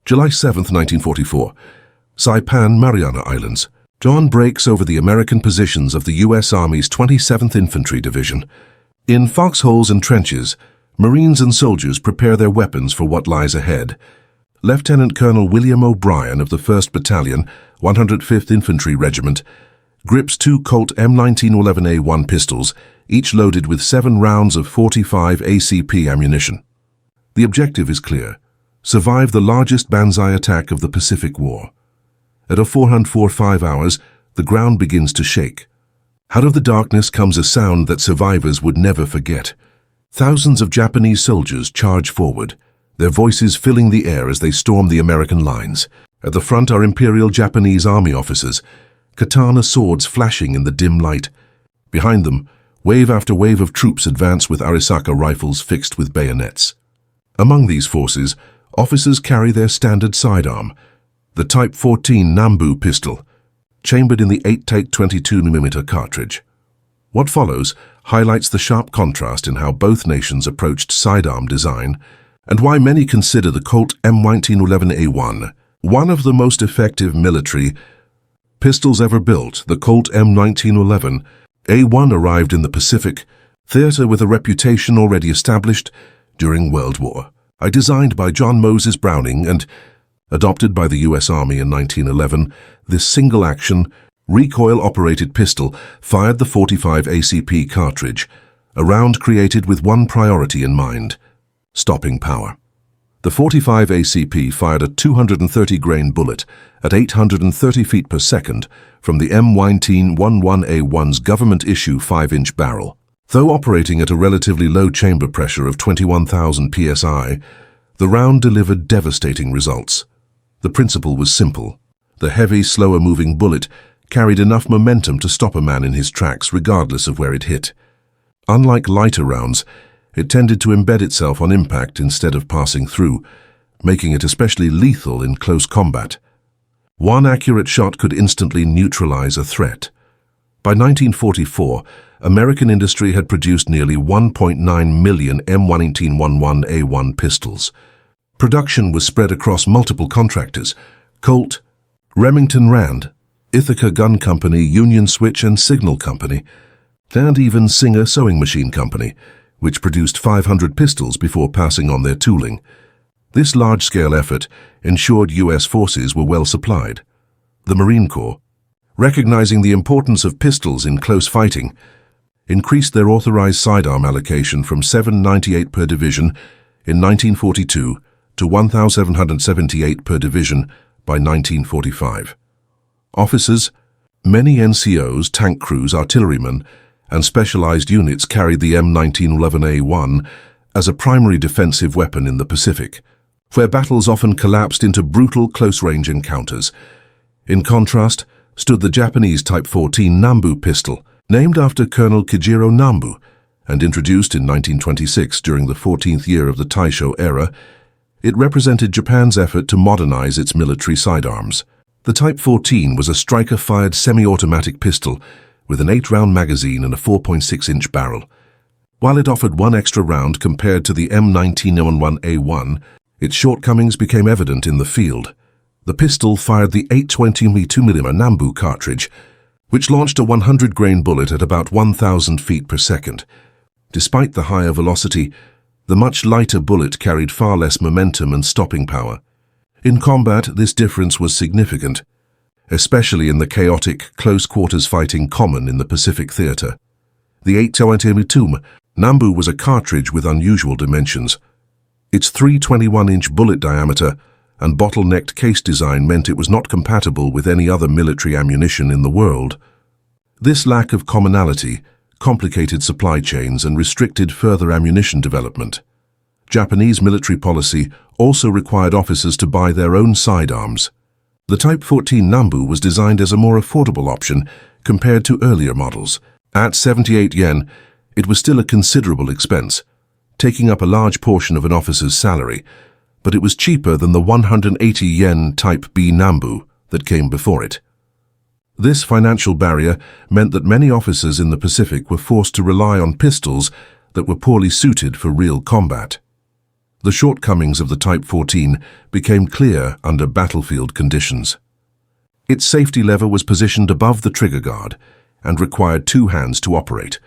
July 7, 1944. Saipan, Mariana Islands. Dawn breaks over the American positions of the U.S. Army's 27th Infantry Division. In foxholes and trenches, Marines and soldiers prepare their weapons for what lies ahead. Lieutenant Colonel William O'Brien of the 1st Battalion, 105th Infantry Regiment, grips two Colt M1911A1 pistols, each loaded with 7 rounds of .45 ACP ammunition. The objective is clear: survive the largest banzai attack of the Pacific War. At 4:45 hours, the ground begins to shake. Out of the darkness comes a sound that survivors would never forget. Thousands of Japanese soldiers charge forward, their voices filling the air as they storm the American lines. At the front are Imperial Japanese Army officers, katana swords flashing in the dim light. Behind them, wave after wave of troops advance with Arisaka rifles fixed with bayonets. Among these forces, officers carry their standard sidearm, the Type 14 Nambu pistol, chambered in the 8-take 22mm cartridge. What follows highlights the sharp contrast in how both nations approached sidearm design and why many consider the Colt M1911A1 one of the most effective military pistols ever built. The Colt M1911A1 arrived in the Pacific theater with a reputation already established during World War I. Designed by John Moses Browning and adopted by the U.S. Army in 1911, this single-action, recoil-operated pistol fired the .45 ACP cartridge, a round created with one priority in mind: stopping power. The .45 ACP fired a 230-grain bullet at 830 feet per second from the M1911A1's government-issue 5-inch barrel. Though operating at a relatively low chamber pressure of 21,000 psi, the round delivered devastating results. The principle was simple. The heavy, slower-moving bullet carried enough momentum to stop a man in his tracks regardless of where it hit. Unlike lighter rounds, it tended to embed itself on impact instead of passing through, making it especially lethal in close combat. One accurate shot could instantly neutralize a threat. By 1944, American industry had produced nearly 1.9 million M1911A1 pistols. Production was spread across multiple contractors: Colt, Remington Rand, Ithaca Gun Company, Union Switch and Signal Company, and even Singer Sewing Machine Company, which produced 500 pistols before passing on their tooling. This large-scale effort ensured U.S. forces were well supplied. The Marine Corps, recognizing the importance of pistols in close fighting, increased their authorized sidearm allocation from 798 per division in 1942 to 1,778 per division by 1945. Officers, many NCOs, tank crews, artillerymen, and specialized units carried the M1911A1 as a primary defensive weapon in the Pacific, where battles often collapsed into brutal close-range encounters. In contrast, stood the Japanese Type 14 Nambu pistol, named after Colonel Kijiro Nambu, and introduced in 1926 during the 14th year of the Taisho era. It represented Japan's effort to modernize its military sidearms. The Type 14 was a striker-fired semi-automatic pistol with an 8-round magazine and a 4.6-inch barrel. While it offered one extra round compared to the M1911A1, its shortcomings became evident in the field. The pistol fired the 820mm Nambu cartridge, which launched a 100-grain bullet at about 1,000 feet per second. Despite the higher velocity, the much lighter bullet carried far less momentum and stopping power. In combat, this difference was significant, especially in the chaotic, close-quarters fighting common in the Pacific theater. The 820mm Nambu was a cartridge with unusual dimensions. Its 321-inch bullet diameter and bottlenecked case design meant it was not compatible with any other military ammunition in the world. This lack of commonality complicated supply chains and restricted further ammunition development. Japanese military policy also required officers to buy their own sidearms. The Type 14 Nambu was designed as a more affordable option compared to earlier models. At 78 yen, it was still a considerable expense, taking up a large portion of an officer's salary, but it was cheaper than the 180 yen Type B Nambu that came before it. This financial barrier meant that many officers in the Pacific were forced to rely on pistols that were poorly suited for real combat. The shortcomings of the Type 14 became clear under battlefield conditions. Its safety lever was positioned above the trigger guard and required two hands to operate,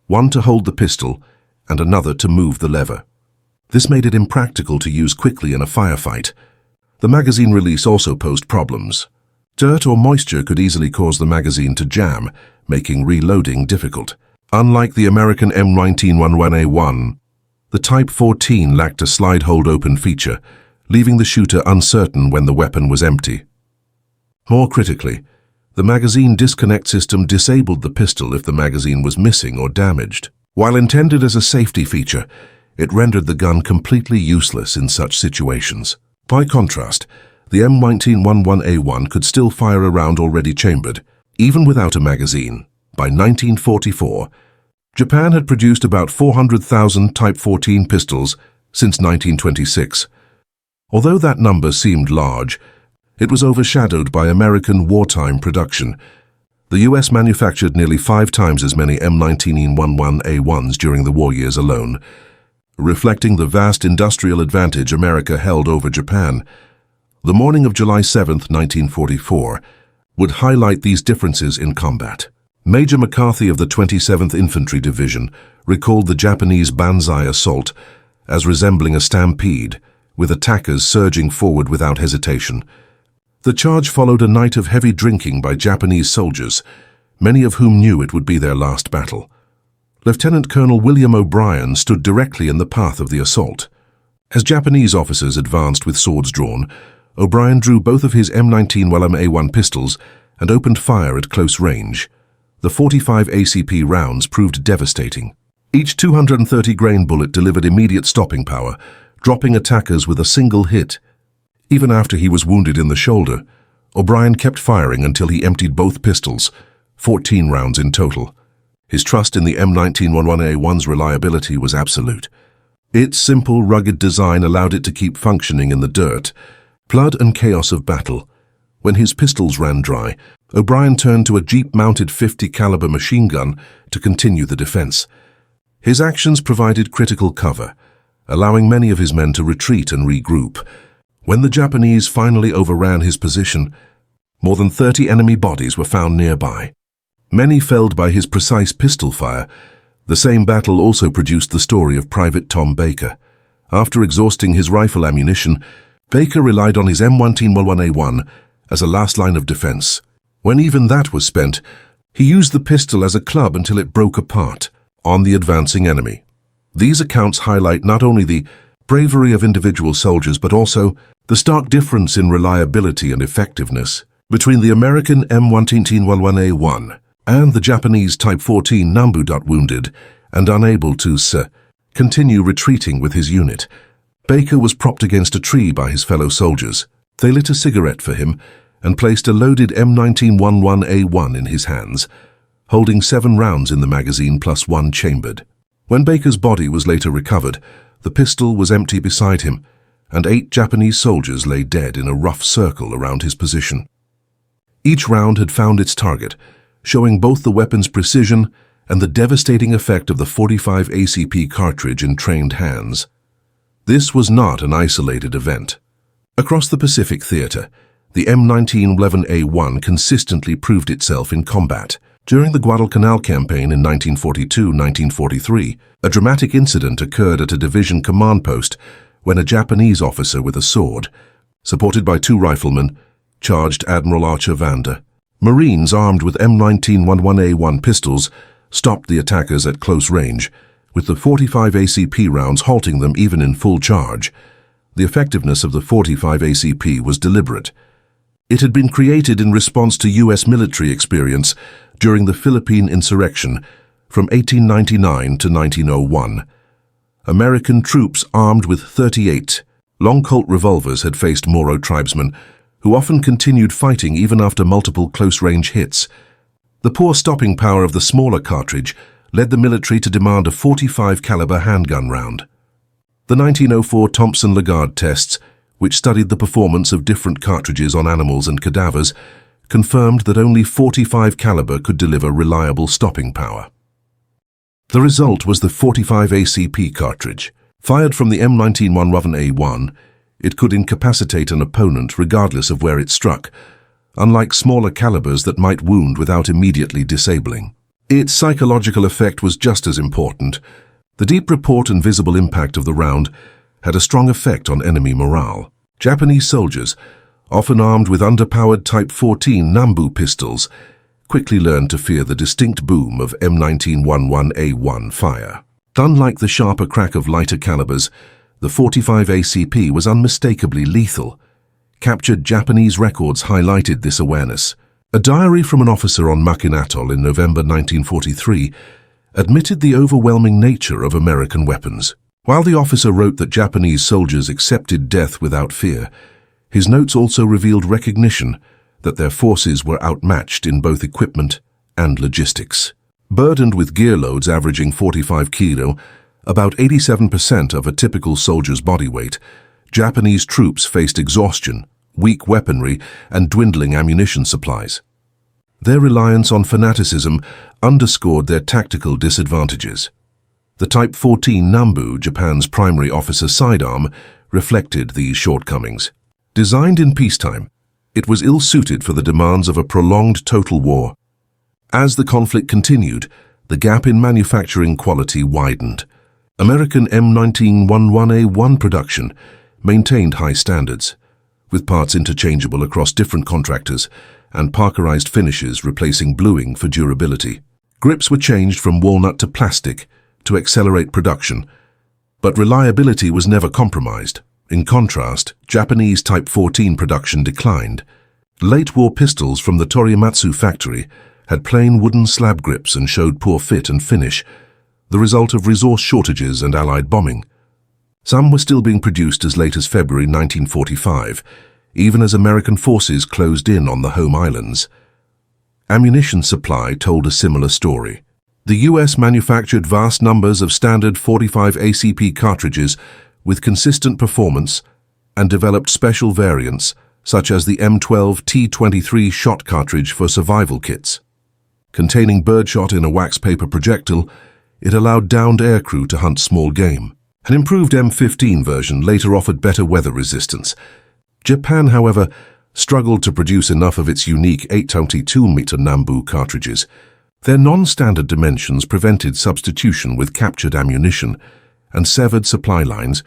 one to hold the pistol and another to move the lever. This made it impractical to use quickly in a firefight. The magazine release also posed problems. Dirt or moisture could easily cause the magazine to jam, making reloading difficult. Unlike the American M1911A1, the Type 14 lacked a slide hold open feature, leaving the shooter uncertain when the weapon was empty. More critically, the magazine disconnect system disabled the pistol if the magazine was missing or damaged. While intended as a safety feature, it rendered the gun completely useless in such situations. By contrast, the M1911A1 could still fire a round already chambered, even without a magazine. By 1944, Japan had produced about 400,000 Type 14 pistols since 1926. Although that number seemed large, it was overshadowed by American wartime production. The US manufactured nearly 5 times as many M1911A1s during the war years alone, reflecting the vast industrial advantage America held over Japan. The morning of July 7, 1944, would highlight these differences in combat. Major McCarthy of the 27th Infantry Division recalled the Japanese Banzai assault as resembling a stampede, with attackers surging forward without hesitation. The charge followed a night of heavy drinking by Japanese soldiers, many of whom knew it would be their last battle. Lieutenant Colonel William O'Brien stood directly in the path of the assault. As Japanese officers advanced with swords drawn, O'Brien drew both of his M1911A1 pistols and opened fire at close range. The 45 ACP rounds proved devastating. Each 230-grain bullet delivered immediate stopping power, dropping attackers with a single hit. Even after he was wounded in the shoulder, O'Brien kept firing until he emptied both pistols, 14 rounds in total. His trust in the M1911A1's reliability was absolute. Its simple, rugged design allowed it to keep functioning in the dirt, blood and chaos of battle. When his pistols ran dry, O'Brien turned to a Jeep-mounted .50 caliber machine gun to continue the defense. His actions provided critical cover, allowing many of his men to retreat and regroup. When the Japanese finally overran his position, more than 30 enemy bodies were found nearby. Many felled by his precise pistol fire. The same battle also produced the story of Private Tom Baker. After exhausting his rifle ammunition, Baker relied on his M1911A1 as a last line of defense. When even that was spent, he used the pistol as a club until it broke apart on the advancing enemy. These accounts highlight not only the bravery of individual soldiers but also the stark difference in reliability and effectiveness between the American M1911A1 and the Japanese Type 14 Nambu. Wounded and unable to continue retreating with his unit, Baker was propped against a tree by his fellow soldiers. They lit a cigarette for him and placed a loaded M1911A1 in his hands, holding 7 rounds in the magazine plus 1 chambered. When Baker's body was later recovered, the pistol was empty beside him, and 8 Japanese soldiers lay dead in a rough circle around his position. Each round had found its target, showing both the weapon's precision and the devastating effect of the 45 ACP cartridge in trained hands. This was not an isolated event. Across the Pacific Theater, the M1911A1 consistently proved itself in combat. During the Guadalcanal campaign in 1942-1943, a dramatic incident occurred at a division command post when a Japanese officer with a sword, supported by 2 riflemen, charged Admiral Archer Vander. Marines armed with M1911A1 pistols stopped the attackers at close range, with the 45 ACP rounds halting them even in full charge. The effectiveness of the 45 ACP was deliberate. It had been created in response to U.S. military experience during the Philippine insurrection from 1899 to 1901. American troops armed with 38 long Colt revolvers had faced Moro tribesmen, who often continued fighting even after multiple close-range hits. The poor stopping power of the smaller cartridge led the military to demand a 45 caliber handgun round. The 1904 Thompson-Lagarde tests, which studied the performance of different cartridges on animals and cadavers, confirmed that only 45 caliber could deliver reliable stopping power. The result was the 45 ACP cartridge. Fired from the M1911A1, it could incapacitate an opponent regardless of where it struck, unlike smaller calibers that might wound without immediately disabling. Its psychological effect was just as important. The deep report and visible impact of the round had a strong effect on enemy morale. Japanese soldiers, often armed with underpowered Type 14 Nambu pistols, quickly learned to fear the distinct boom of M1911A1 fire. Unlike the sharper crack of lighter calibers, the 45 ACP was unmistakably lethal. Captured Japanese records highlighted this awareness. A diary from an officer on Makin Atoll in November 1943 admitted the overwhelming nature of American weapons. While the officer wrote that Japanese soldiers accepted death without fear, his notes also revealed recognition that their forces were outmatched in both equipment and logistics. Burdened with gear loads averaging 45 kilo, about 87% of a typical soldier's body weight, Japanese troops faced exhaustion, weak weaponry, and dwindling ammunition supplies. Their reliance on fanaticism underscored their tactical disadvantages. The Type 14 Nambu, Japan's primary officer sidearm, reflected these shortcomings. Designed in peacetime, it was ill-suited for the demands of a prolonged total war. As the conflict continued, the gap in manufacturing quality widened. American M1911A1 production maintained high standards, with parts interchangeable across different contractors and Parkerized finishes replacing bluing for durability. Grips were changed from walnut to plastic to accelerate production, but reliability was never compromised. In contrast, Japanese Type 14 production declined. Late-war pistols from the Toriyamatsu factory had plain wooden slab grips and showed poor fit and finish, the result of resource shortages and Allied bombing. Some were still being produced as late as February 1945, even as American forces closed in on the home islands. Ammunition supply told a similar story. The US manufactured vast numbers of standard 45 ACP cartridges with consistent performance and developed special variants such as the M12T23 shot cartridge for survival kits. Containing birdshot in a wax paper projectile, it allowed downed aircrew to hunt small game. An improved M15 version later offered better weather resistance. Japan, however, struggled to produce enough of its unique 822mm Nambu cartridges. Their non-standard dimensions prevented substitution with captured ammunition, and severed supply lines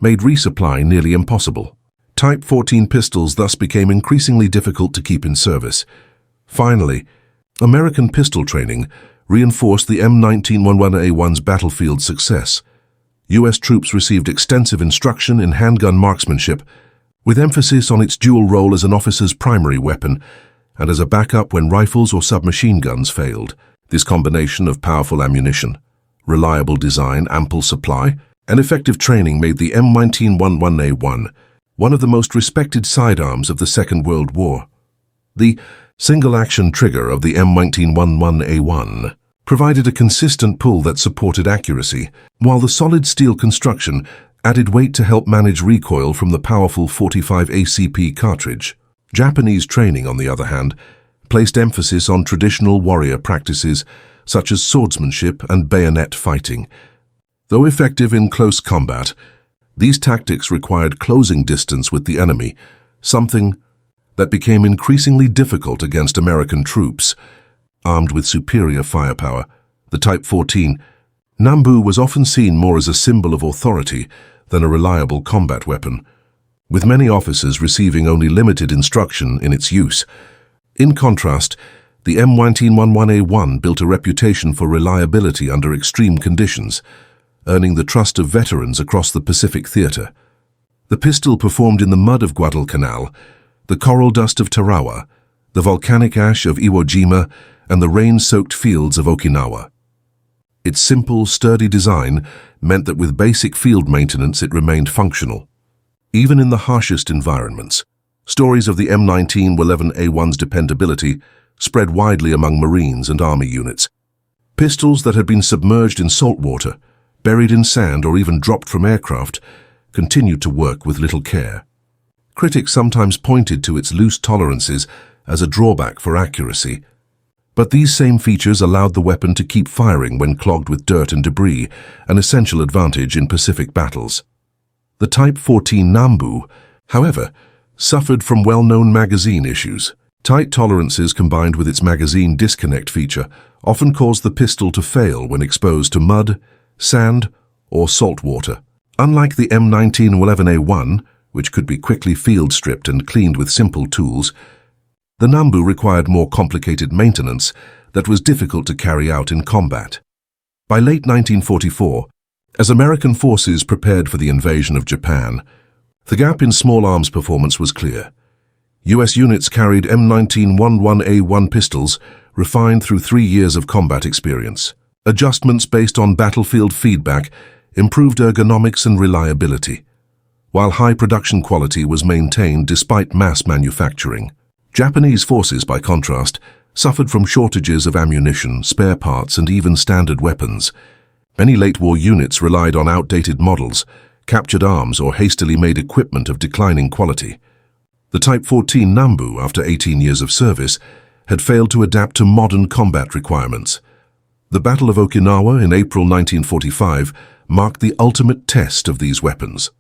made resupply nearly impossible. Type 14 pistols thus became increasingly difficult to keep in service. Finally, American pistol training reinforced the M1911A1's battlefield success. US troops received extensive instruction in handgun marksmanship, with emphasis on its dual role as an officer's primary weapon and as a backup when rifles or submachine guns failed. This combination of powerful ammunition, reliable design, ample supply, and effective training made the M1911A1 one of the most respected sidearms of the Second World War. The single-action trigger of the M1911A1 provided a consistent pull that supported accuracy, while the solid steel construction added weight to help manage recoil from the powerful 45 ACP cartridge. Japanese training, on the other hand, placed emphasis on traditional warrior practices such as swordsmanship and bayonet fighting. Though effective in close combat, these tactics required closing distance with the enemy, something that became increasingly difficult against American troops. Armed with superior firepower, the Type 14 Nambu was often seen more as a symbol of authority than a reliable combat weapon, with many officers receiving only limited instruction in its use. In contrast, the M1911A1 built a reputation for reliability under extreme conditions, earning the trust of veterans across the Pacific theater. The pistol performed in the mud of Guadalcanal, the coral dust of Tarawa, the volcanic ash of Iwo Jima, and the rain-soaked fields of Okinawa. Its simple, sturdy design meant that with basic field maintenance it remained functional. Even in the harshest environments, stories of the M1911A1's dependability spread widely among Marines and Army units. Pistols that had been submerged in salt water, buried in sand, or even dropped from aircraft continued to work with little care. Critics sometimes pointed to its loose tolerances as a drawback for accuracy, But these same features allowed the weapon to keep firing when clogged with dirt and debris, an essential advantage in Pacific battles. The Type 14 Nambu, however, suffered from well-known magazine issues. Tight tolerances combined with its magazine disconnect feature often caused the pistol to fail when exposed to mud, sand, or salt water. Unlike the M1911A1, which could be quickly field stripped and cleaned with simple tools, the Nambu required more complicated maintenance that was difficult to carry out in combat. By late 1944, as American forces prepared for the invasion of Japan, the gap in small arms performance was clear. U.S. units carried M1911A1 pistols, refined through 3 years of combat experience. Adjustments based on battlefield feedback improved ergonomics and reliability, while high production quality was maintained despite mass manufacturing. Japanese forces, by contrast, suffered from shortages of ammunition, spare parts, and even standard weapons. Many late-war units relied on outdated models, captured arms, or hastily made equipment of declining quality. The Type 14 Nambu, after 18 years of service, had failed to adapt to modern combat requirements. The Battle of Okinawa in April 1945 marked the ultimate test of these weapons.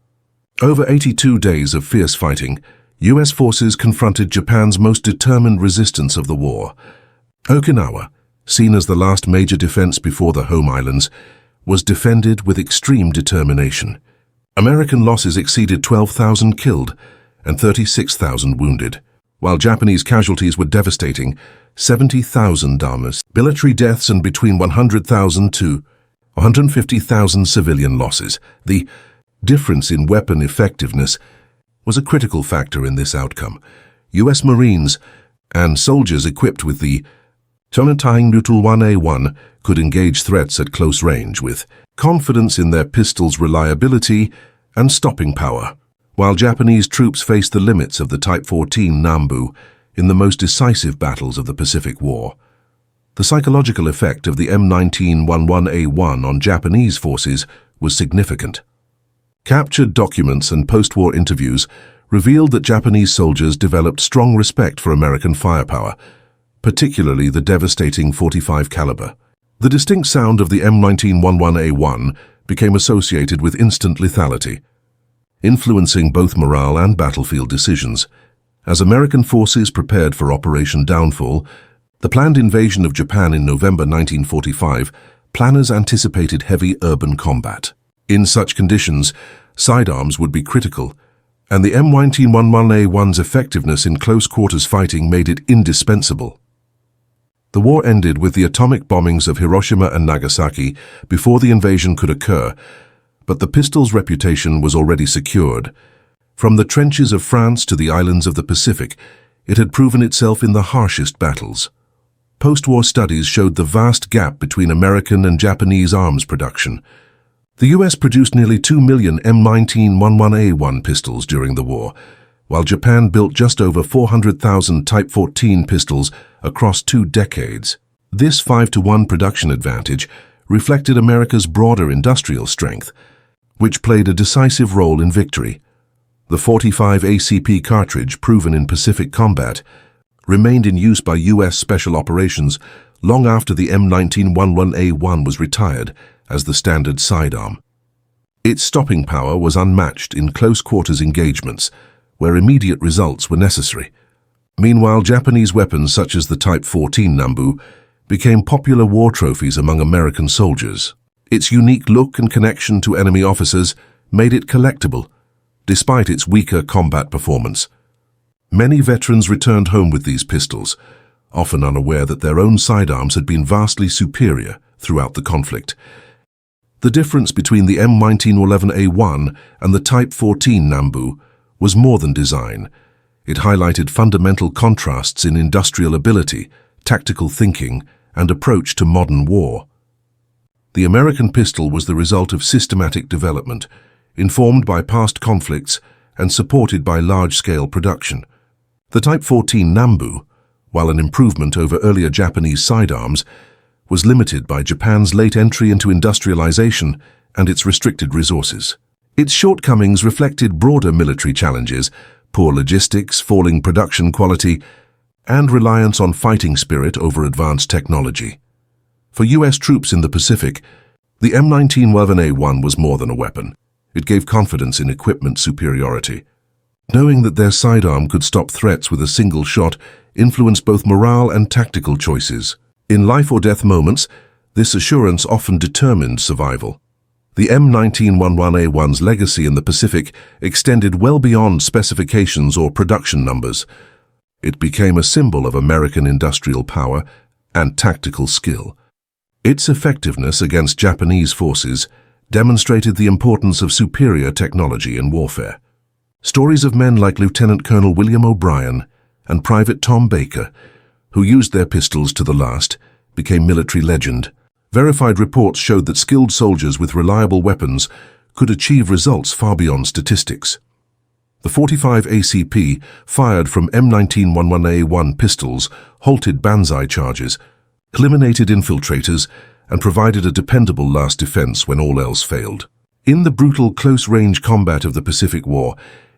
Over 82 days of fierce fighting, U.S. forces confronted Japan's most determined resistance of the war. Okinawa, seen as the last major defense before the home islands, was defended with extreme determination. American losses exceeded 12,000 killed and 36,000 wounded, while Japanese casualties were devastating, 70,000 military deaths and between 100,000 to 150,000 civilian losses. The difference in weapon effectiveness was a critical factor in this outcome. U.S. Marines and soldiers equipped with the M1911A1 could engage threats at close range with confidence in their pistols' reliability and stopping power, while Japanese troops faced the limits of the Type 14 Nambu in the most decisive battles of the Pacific War. The psychological effect of the M1911A1 on Japanese forces was significant. Captured documents and post-war interviews revealed that Japanese soldiers developed strong respect for American firepower, particularly the devastating .45 caliber. The distinct sound of the M1911A1 became associated with instant lethality, influencing both morale and battlefield decisions. As American forces prepared for Operation Downfall, the planned invasion of Japan in November 1945, planners anticipated heavy urban combat. In such conditions, sidearms would be critical, and the M1911A1's effectiveness in close-quarters fighting made it indispensable. The war ended with the atomic bombings of Hiroshima and Nagasaki before the invasion could occur, but the pistol's reputation was already secured. From the trenches of France to the islands of the Pacific, it had proven itself in the harshest battles. Post-war studies showed the vast gap between American and Japanese arms production. The U.S. produced nearly 2 million M1911A1 pistols during the war, while Japan built just over 400,000 Type 14 pistols across 2 decades. This 5-to-1 production advantage reflected America's broader industrial strength, which played a decisive role in victory. The .45 ACP cartridge, proven in Pacific combat, remained in use by U.S. Special Operations long after the M1911A1 was retired as the standard sidearm. Its stopping power was unmatched in close-quarters engagements, where immediate results were necessary. Meanwhile, Japanese weapons such as the Type 14 Nambu became popular war trophies among American soldiers. Its unique look and connection to enemy officers made it collectible, despite its weaker combat performance. Many veterans returned home with these pistols, often unaware that their own sidearms had been vastly superior throughout the conflict. The difference between the M1911A1 and the Type 14 Nambu was more than design. It highlighted fundamental contrasts in industrial ability, tactical thinking, and approach to modern war. The American pistol was the result of systematic development, informed by past conflicts and supported by large-scale production. The Type 14 Nambu, while an improvement over earlier Japanese sidearms, was limited by Japan's late entry into industrialization and its restricted resources. Its shortcomings reflected broader military challenges, poor logistics, falling production quality, and reliance on fighting spirit over advanced technology. For U.S. troops in the Pacific, the M1911A1 was more than a weapon. It gave confidence in equipment superiority. Knowing that their sidearm could stop threats with a single shot influenced both morale and tactical choices. In life-or-death moments, this assurance often determined survival. The M1911A1's legacy in the Pacific extended well beyond specifications or production numbers. It became a symbol of American industrial power and tactical skill. Its effectiveness against Japanese forces demonstrated the importance of superior technology in warfare. Stories of men like Lieutenant Colonel William O'Brien and Private Tom Baker, who used their pistols to the last, became military legend. Verified reports showed that skilled soldiers with reliable weapons could achieve results far beyond statistics. The 45 ACP fired from M1911A1 pistols halted banzai charges, eliminated infiltrators, and provided a dependable last defense when all else failed. In the brutal close-range combat of the Pacific War,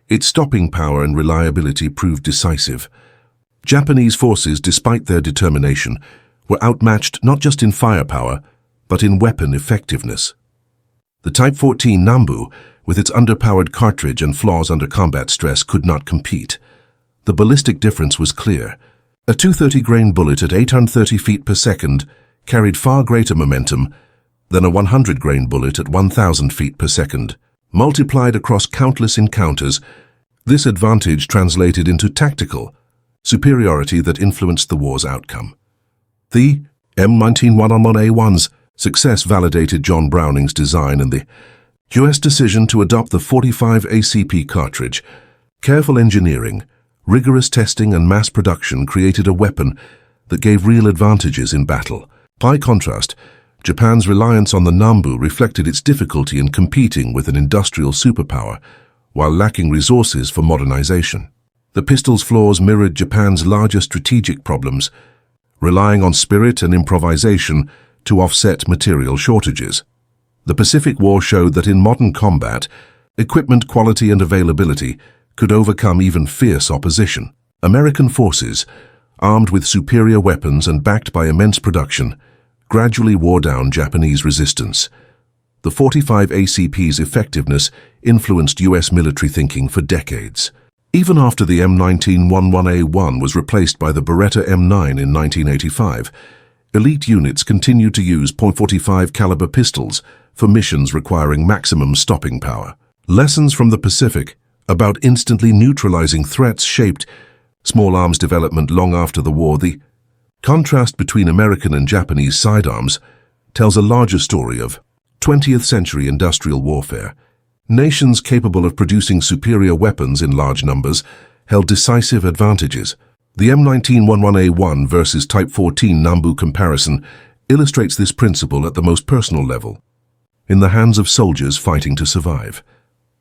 its stopping power and reliability proved decisive. Japanese forces, despite their determination, were outmatched not just in firepower, but in weapon effectiveness. The Type 14 Nambu, with its underpowered cartridge and flaws under combat stress, could not compete. The ballistic difference was clear. A 230-grain bullet at 830 feet per second carried far greater momentum than a 100-grain bullet at 1,000 feet per second. Multiplied across countless encounters, this advantage translated into tactical superiority that influenced the war's outcome. The M1911A1's success validated John Browning's design and the U.S. decision to adopt the 45 ACP cartridge. Careful engineering, rigorous testing, and mass production created a weapon that gave real advantages in battle. By contrast, Japan's reliance on the Nambu reflected its difficulty in competing with an industrial superpower while lacking resources for modernization. The pistol's flaws mirrored Japan's larger strategic problems, relying on spirit and improvisation to offset material shortages. The Pacific War showed that in modern combat, equipment quality and availability could overcome even fierce opposition. American forces, armed with superior weapons and backed by immense production, gradually wore down Japanese resistance. The 45 ACP's effectiveness influenced U.S. military thinking for decades. Even after the M1911A1 was replaced by the Beretta M9 in 1985, elite units continued to use .45 caliber pistols for missions requiring maximum stopping power. Lessons from the Pacific about instantly neutralizing threats shaped small arms development long after the war. The contrast between American and Japanese sidearms tells a larger story of 20th century industrial warfare. Nations capable of producing superior weapons in large numbers held decisive advantages. The M1911A1 versus Type 14 Nambu comparison illustrates this principle at the most personal level. In the hands of soldiers fighting to survive,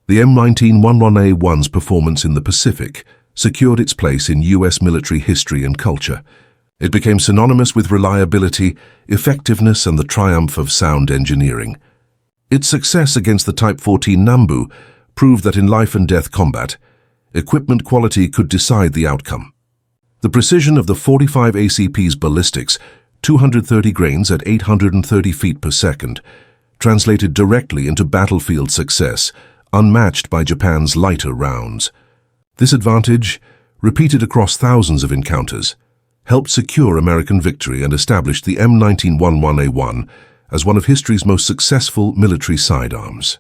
the M1911A1's performance in the Pacific secured its place in U.S. military history and culture. It became synonymous with reliability, effectiveness, and the triumph of sound engineering. Its success against the Type 14 Nambu proved that in life-and-death combat, equipment quality could decide the outcome. The precision of the 45 ACP's ballistics, 230 grains at 830 feet per second, translated directly into battlefield success, unmatched by Japan's lighter rounds. This advantage, repeated across thousands of encounters, helped secure American victory and established the M1911A1 as one of history's most successful military sidearms.